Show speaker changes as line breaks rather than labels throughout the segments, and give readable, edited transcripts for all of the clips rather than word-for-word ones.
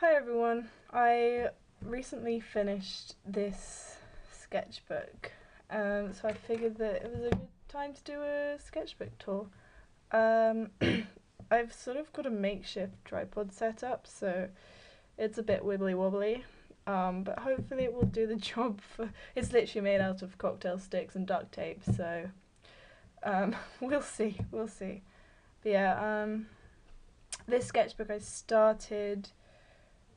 Hi everyone, I recently finished this sketchbook, so I figured that it was a good time to do a sketchbook tour. Um, I've sort of got a makeshift tripod set up, so it's a bit wibbly wobbly, but hopefully it will do the job. It's literally made out of cocktail sticks and duct tape, so we'll see. But yeah, this sketchbook I started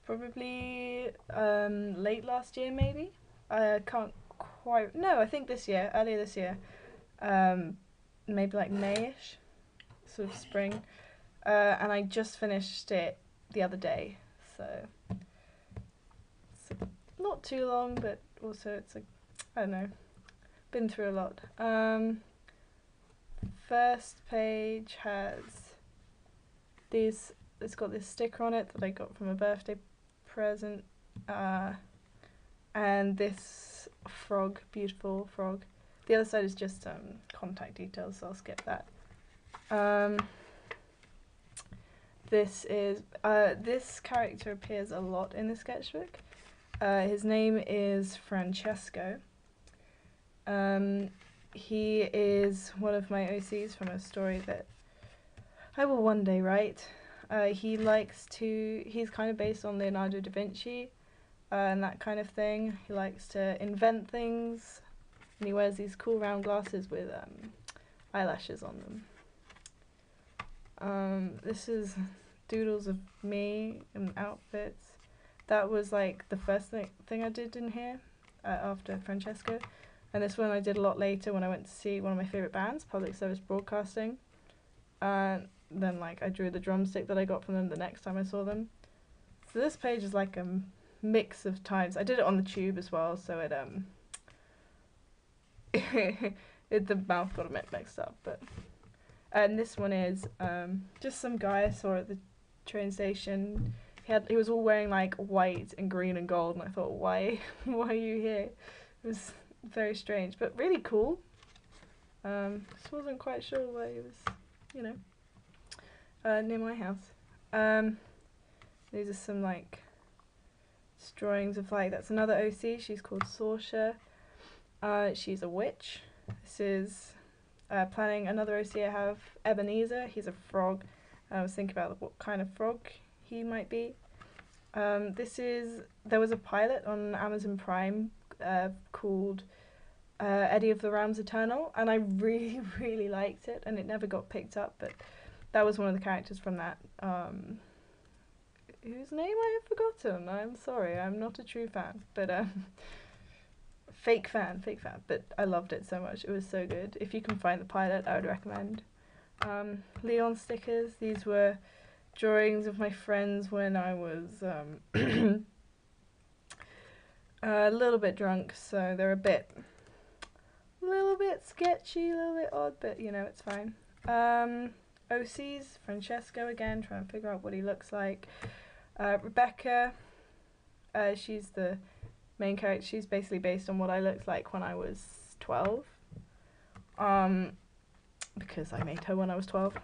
probably late last year, maybe. I can't quite. No, I think this year, earlier this year. Maybe like Mayish, sort of spring. And I just finished it the other day, so it's not too long, but also it's like, I don't know, been through a lot. First page has these. It's got this sticker on it that I got from a birthday present, and this frog, beautiful frog. The other side is just contact details, so I'll skip that. This character appears a lot in the sketchbook. His name is Francesco. He is one of my OCs from a story that I will one day write. He's kind of based on Leonardo da Vinci and that kind of thing. He likes to invent things, and he wears these cool round glasses with eyelashes on them. This is doodles of me in outfits. That was like the first thing I did in here after Francesco, and this one I did a lot later when I went to see one of my favourite bands, Public Service Broadcasting. Then like I drew the drumstick that I got from them the next time I saw them. So this page is like a mix of times. I did it on the tube as well, so it the mouth got a bit mixed up. But and this one is just some guy I saw at the train station. He was all wearing like white and green and gold, and I thought, why are you here? It was very strange, but really cool. Just wasn't quite sure why he was, near my house. These are some like drawings of like, that's another OC. She's called Sorsha. She's a witch. This is planning another OC I have, Ebenezer. He's a frog. I was thinking about what kind of frog he might be. There was a pilot on Amazon Prime called Eddie of the Realms Eternal, and I really, really liked it, and it never got picked up, but that was one of the characters from that, whose name I have forgotten. I'm sorry, I'm not a true fan, but fake fan, but I loved it so much. It was so good. If you can find the pilot, I would recommend. Leon stickers. These were drawings of my friends when I was a little bit drunk, so they're a little bit sketchy, a little bit odd, but it's fine. OCs, Francesco again, trying to figure out what he looks like. Rebecca, she's the main character. She's basically based on what I looked like when I was 12. Because I made her when I was 12.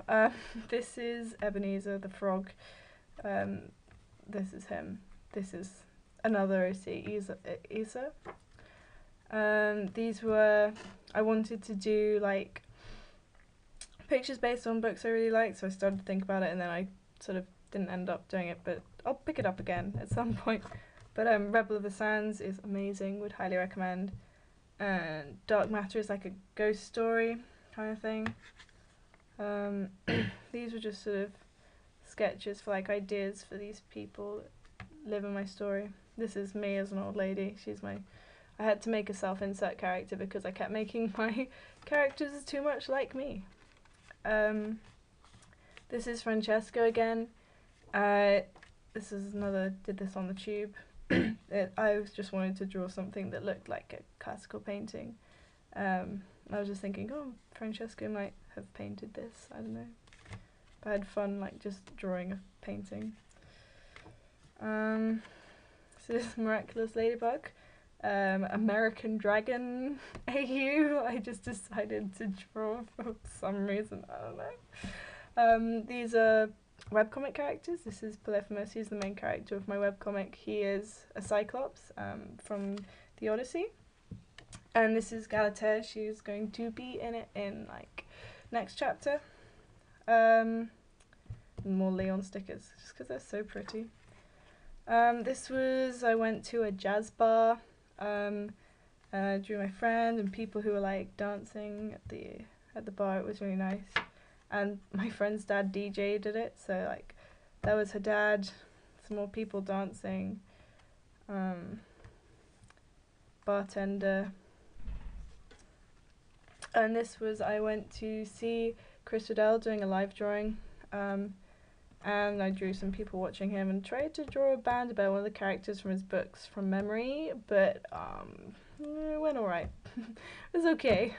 This is Ebenezer the frog. This is him. This is another OC, Isa. These were, I wanted to do like pictures based on books I really liked, so I started to think about it, and then I sort of didn't end up doing it, but I'll pick it up again at some point. But Rebel of the Sands is amazing, would highly recommend. And Dark Matter is like a ghost story kind of thing. These were just sort of sketches for like ideas for these people that live in my story. This is me as an old lady. I had to make a self-insert character because I kept making my characters too much like me. This is Francesco again. This is did this on the tube. I just wanted to draw something that looked like a classical painting. I was just thinking, oh, Francesco might have painted this, I don't know. But I had fun like just drawing a painting. So this is Miraculous Ladybug. American Dragon AU. I just decided to draw for some reason, I don't know. These are webcomic characters. This is Polyphemus. He's the main character of my webcomic. He is a Cyclops from the Odyssey. And this is Galatea. She's going to be in it in like next chapter. More Leon stickers, just because they're so pretty. This was, I went to a jazz bar, drew my friend and people who were like dancing at the bar. It was really nice. And my friend's dad DJ'd it, so like that was her dad, some more people dancing, bartender. And this was, I went to see Chris Riddell doing a live drawing, and I drew some people watching him and tried to draw a band about one of the characters from his books from memory, but it went alright. It was okay.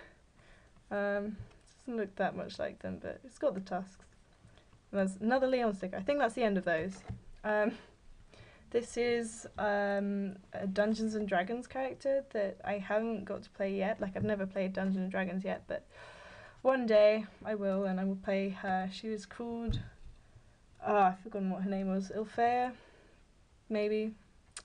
Doesn't look that much like them, but it's got the tusks. And there's another Leon sticker. I think that's the end of those. This is a Dungeons and Dragons character that I haven't got to play yet. Like, I've never played Dungeons and Dragons yet, but one day I will, and I will play her. She was called, I've forgotten what her name was. Ilfea, maybe.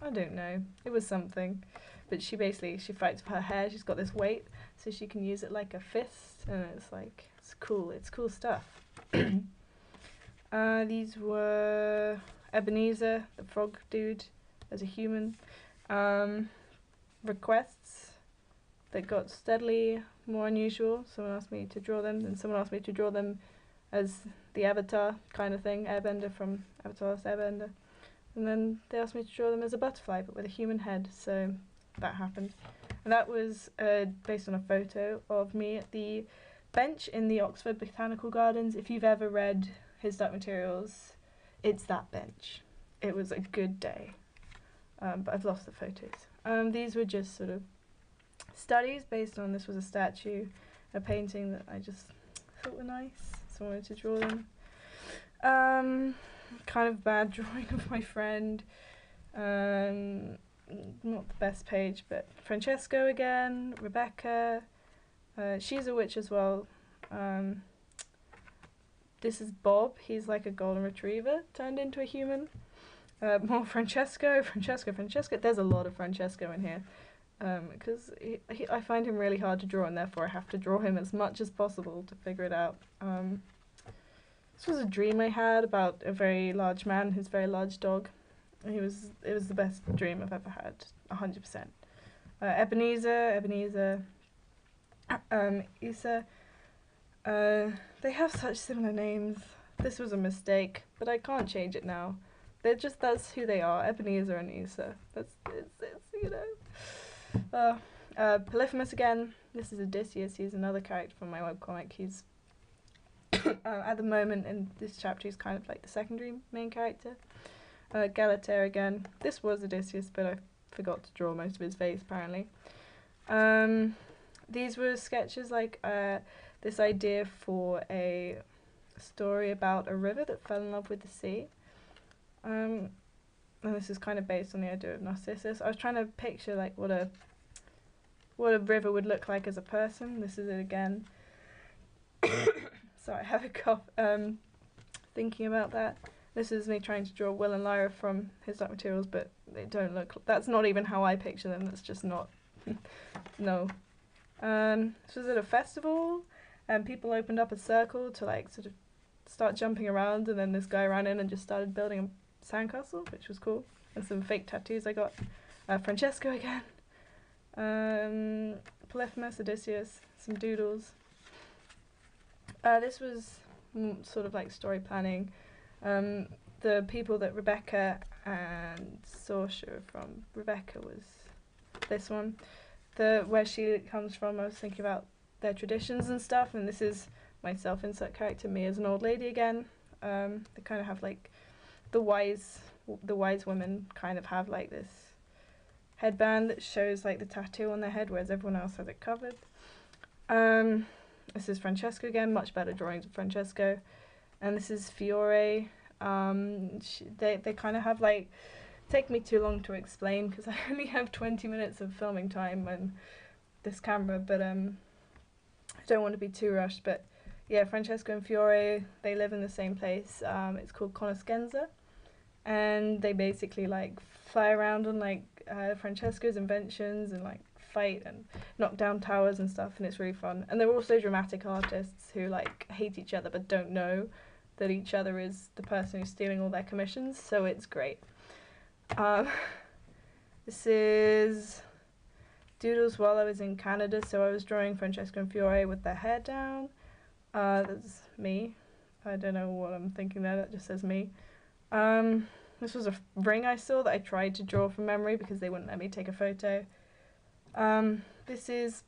I don't know. It was something. But she fights with her hair. She's got this weight, so she can use it like a fist, and it's like, it's cool. It's cool stuff. These were Ebenezer, the frog dude, as a human. Requests that got steadily more unusual. Someone asked me to draw them, and someone asked me to draw them as the Avatar kind of thing, Airbender from Avatar's Airbender. And then they asked me to draw them as a butterfly, but with a human head, so that happened. And that was based on a photo of me at the bench in the Oxford Botanical Gardens. If you've ever read his Dark Materials, it's that bench. It was a good day, but I've lost the photos. These were just sort of studies based on, this was a statue, a painting that I just thought were nice, so I wanted to draw them. Kind of bad drawing of my friend. Not the best page, but Francesco again, Rebecca. She's a witch as well. This is Bob. He's like a golden retriever turned into a human. More Francesco. There's a lot of Francesco in here, because I find him really hard to draw, and therefore I have to draw him as much as possible to figure it out. This was a dream I had about a very large man, his very large dog. It was the best dream I've ever had, 100%. Ebenezer, Issa. They have such similar names. This was a mistake, but I can't change it now. That's who they are, Ebenezer and Issa. It's you know. Polyphemus again. This is Odysseus. He's another character from my webcomic. He's at the moment in this chapter, he's kind of like the secondary main character. Galatea again. This was Odysseus, but I forgot to draw most of his face apparently. These were sketches, like this idea for a story about a river that fell in love with the sea. And this is kind of based on the idea of Narcissus. I was trying to picture like what a river would look like as a person. This is it again. So I have a cough. Thinking about that. This is me trying to draw Will and Lyra from his Dark Materials, but they don't look. That's not even how I picture them. That's just not. No. This was at a festival, and people opened up a circle to like sort of start jumping around, and then this guy ran in and just started building a sandcastle, which was cool, and some fake tattoos I got. Francesco again. Polyphemus, Odysseus, some doodles. This was sort of like story planning. The people that Rebecca and Saoirse from, Rebecca was this one. Where she comes from, I was thinking about their traditions and stuff, and this is my self-insert character, me as an old lady again. They kind of have like the wise women kind of have like this headband that shows like the tattoo on their head, whereas everyone else has it covered. This is Francesco again, much better drawings of Francesco. And this is Fiore. They kind of have like, take me too long to explain because I only have 20 minutes of filming time on this camera, but I don't want to be too rushed. But yeah, Francesco and Fiore, they live in the same place. It's called Conoscenza, and they basically like fly around on like Francesco's inventions and like fight and knock down towers and stuff, and it's really fun. And they're also dramatic artists who like hate each other but don't know that each other is the person who's stealing all their commissions, so it's great. This is doodles while I was in Canada, so I was drawing Francesco and Fiore with their hair down. That's me. I don't know what I'm thinking there, that just says me. This was a ring I saw that I tried to draw from memory because they wouldn't let me take a photo. This is,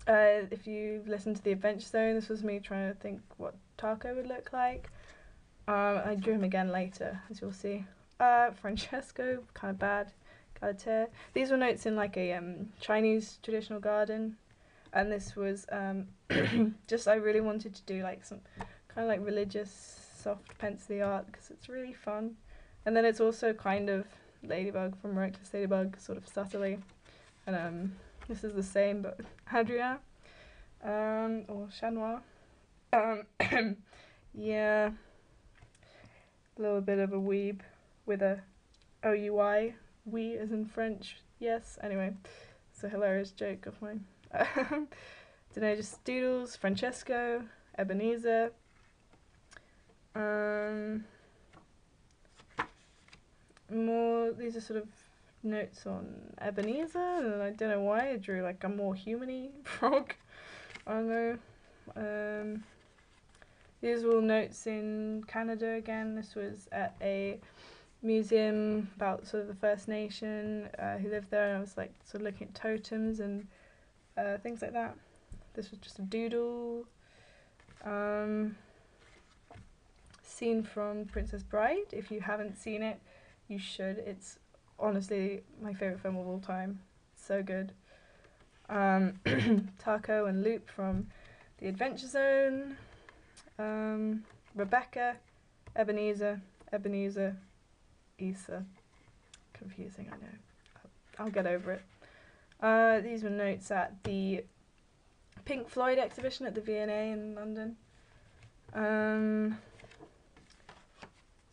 if you listen to the Adventure Zone, this was me trying to think what Taco would look like. I drew him again later, as you'll see. Francesco, kind of bad. Galatea. These were notes in like a Chinese traditional garden, and this was just I really wanted to do like some kind of like religious soft pencil art because it's really fun. And then it's also kind of Ladybug from Reckless Ladybug, sort of subtly. And this is the same, but Adrien or Chat Noir. Yeah, a little bit of a weeb with a OUI. We as in French, yes. Anyway, it's a hilarious joke of mine. Don't know, just doodles, Francesco, Ebenezer. More, these are sort of notes on Ebenezer, and I don't know why I drew like a more human-y frog. I don't know. These are all notes in Canada again. This was at a museum about sort of the First Nation who lived there, and I was like sort of looking at totems and things like that. This was just a doodle. Scene from Princess Bride. If you haven't seen it, you should. It's honestly my favourite film of all time. So good. Taco and Loop from the Adventure Zone. Rebecca, Ebenezer, Issa. Confusing, I know. I'll get over it. These were notes at the Pink Floyd exhibition at the V&A in London.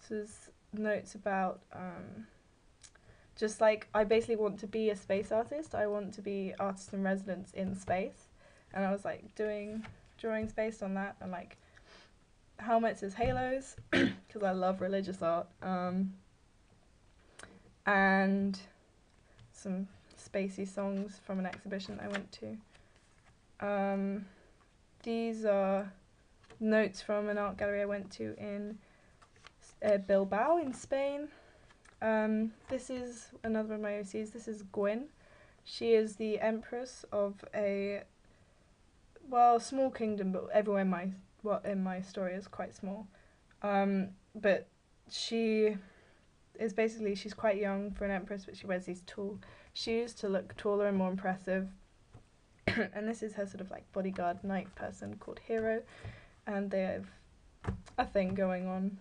This is notes about just like I basically want to be a space artist. I want to be artist in residence in space, and I was like doing drawings based on that, and like helmets as halos because I love religious art, and some spacey songs from an exhibition I went to. These are notes from an art gallery I went to in Bilbao in Spain. This is another of my OCs. This is Gwyn. She is the empress of a, well, small kingdom, but everywhere in my story is quite small. But she is basically, she's quite young for an empress, but she wears these tall shoes to look taller and more impressive. And this is her sort of like bodyguard knight person called Hero, and they have a thing going on.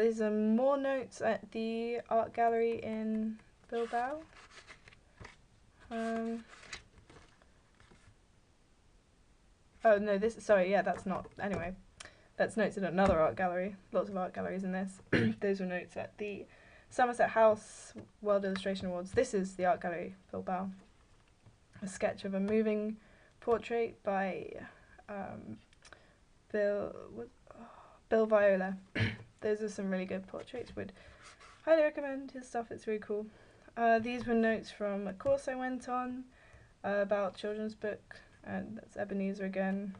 These are more notes at the art gallery in Bilbao. Oh no, that's not, anyway, that's notes at another art gallery. Lots of art galleries in this. Those were notes at the Somerset House World Illustration Awards. This is the art gallery, Bilbao. A sketch of a moving portrait by Bill Viola. Those are some really good portraits. Would highly recommend his stuff. It's really cool. These were notes from a course I went on about children's book, and that's Ebenezer again.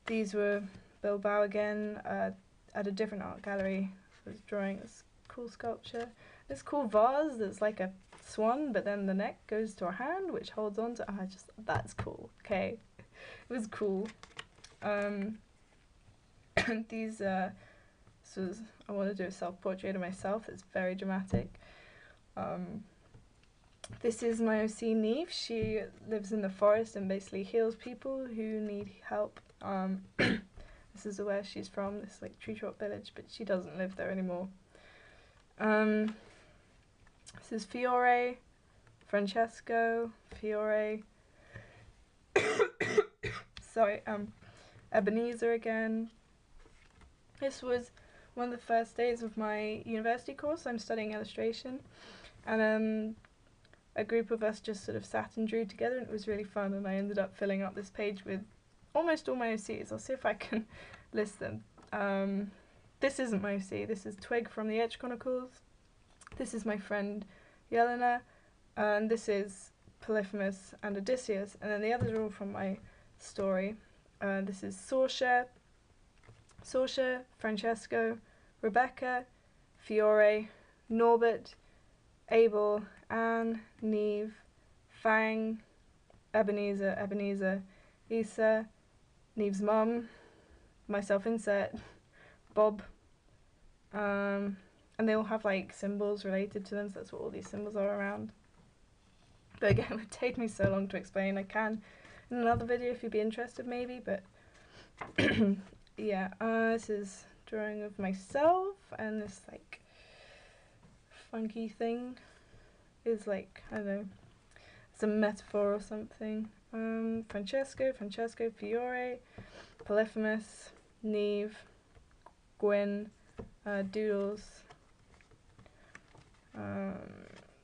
These were Bilbao again at a different art gallery. I was drawing this cool sculpture. This cool vase that's like a swan, but then the neck goes to a hand which holds on to. That's cool. Okay, it was cool. These I want to do a self-portrait of myself. It's very dramatic. This is my OC Neve. She lives in the forest and basically heals people who need help. This is where she's from, this like tree top village, but she doesn't live there anymore. This is Fiore, Francesco, Fiore. Sorry, Ebenezer again. This was one of the first days of my university course. I'm studying illustration, and a group of us just sort of sat and drew together, and it was really fun, and I ended up filling up this page with almost all my OCs. I'll see if I can list them. This isn't my OC, this is Twig from the Edge Chronicles. This is my friend Yelena, and this is Polyphemus and Odysseus, and then the others are all from my story. This is Saoirse, Francesco, Rebecca, Fiore, Norbert, Abel, Anne, Neve, Fang, Ebenezer, Issa, Neve's mum, myself insert, Bob, and they all have like symbols related to them, so that's what all these symbols are around. But again, it would take me so long to explain. I can in another video if you'd be interested maybe, but yeah, this is drawing of myself, and this like funky thing is like, I don't know, it's a metaphor or something. Francesco, Fiore, Polyphemus, Neve, Gwyn, Doodles.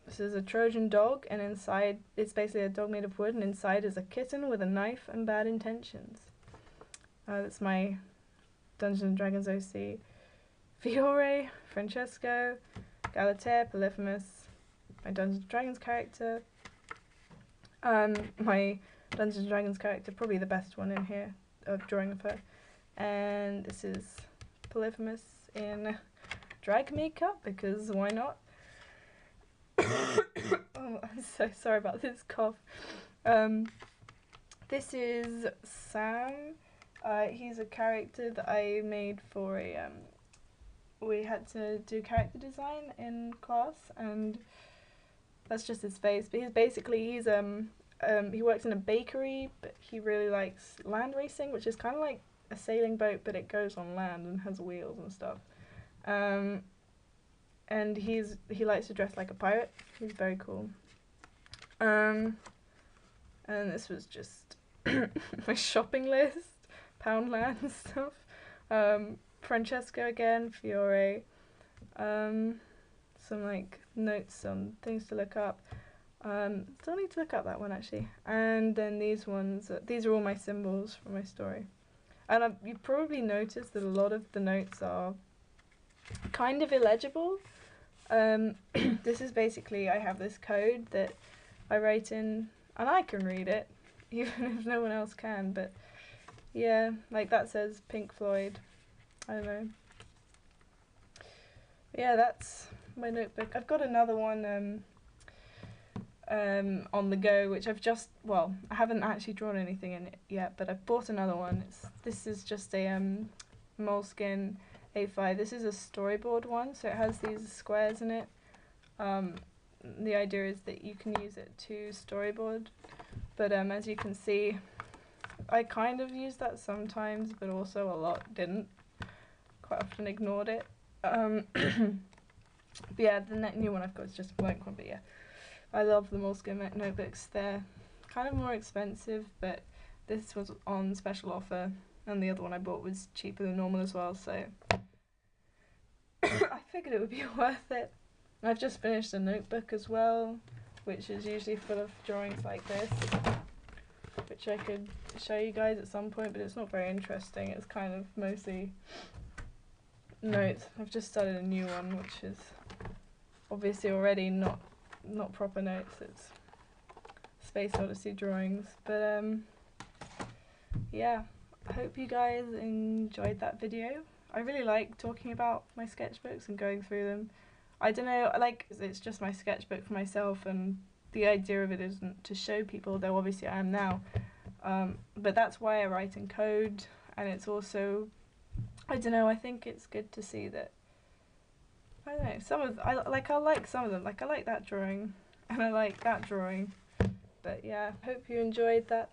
This is a Trojan dog, and inside, it's basically a dog made of wood, and inside is a kitten with a knife and bad intentions. That's my Dungeons & Dragons OC. Fiore, Francesco, Galatea, Polyphemus, my Dungeons & Dragons character. My Dungeons & Dragons character, probably the best one in here, of drawing of her. And this is Polyphemus in drag makeup, because why not? Oh, I'm so sorry about this cough. This is Sam. He's a character that I made for a, we had to do character design in class, and that's just his face. But he's he works in a bakery, but he really likes land racing, which is kind of like a sailing boat, but it goes on land and has wheels and stuff. And he likes to dress like a pirate. He's very cool. And this was just my shopping list, Poundland and stuff. Francesco again, Fiore. Some like notes on things to look up. Still need to look up that one actually. And then these ones, these are all my symbols for my story. And you probably noticed that a lot of the notes are kind of illegible. This is basically, I have this code that I write in, and I can read it, even if no one else can, but yeah, like that says Pink Floyd, I don't know. Yeah, that's my notebook. I've got another one on the go, which I've just, well, I haven't actually drawn anything in it yet, but I've bought another one. This is just a moleskin A5. This is a storyboard one, so it has these squares in it. The idea is that you can use it to storyboard, but as you can see, I kind of use that sometimes, but also a lot didn't. Quite often ignored it. But yeah, the new one I've got is just a blank one, but yeah. I love the moleskin notebooks. They're kind of more expensive, but this was on special offer, and the other one I bought was cheaper than normal as well, so I figured it would be worth it. I've just finished a notebook as well, which is usually full of drawings like this, which I could show you guys at some point, but it's not very interesting. It's kind of mostly notes. I've just started a new one, which is obviously already not proper notes. It's Space Odyssey drawings, but yeah, I hope you guys enjoyed that video. I really like talking about my sketchbooks and going through them. I don't know, like, it's just my sketchbook for myself, and the idea of it isn't to show people, though obviously I am now, but that's why I write in code. And it's also, I don't know, I think it's good to see that, I don't know, I like some of them, like I like that drawing, and I like that drawing. But yeah, hope you enjoyed that.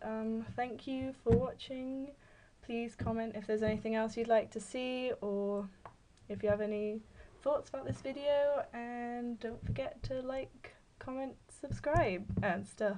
Thank you for watching. Please comment if there's anything else you'd like to see, or if you have any thoughts about this video, and don't forget to like, comment, subscribe and stuff.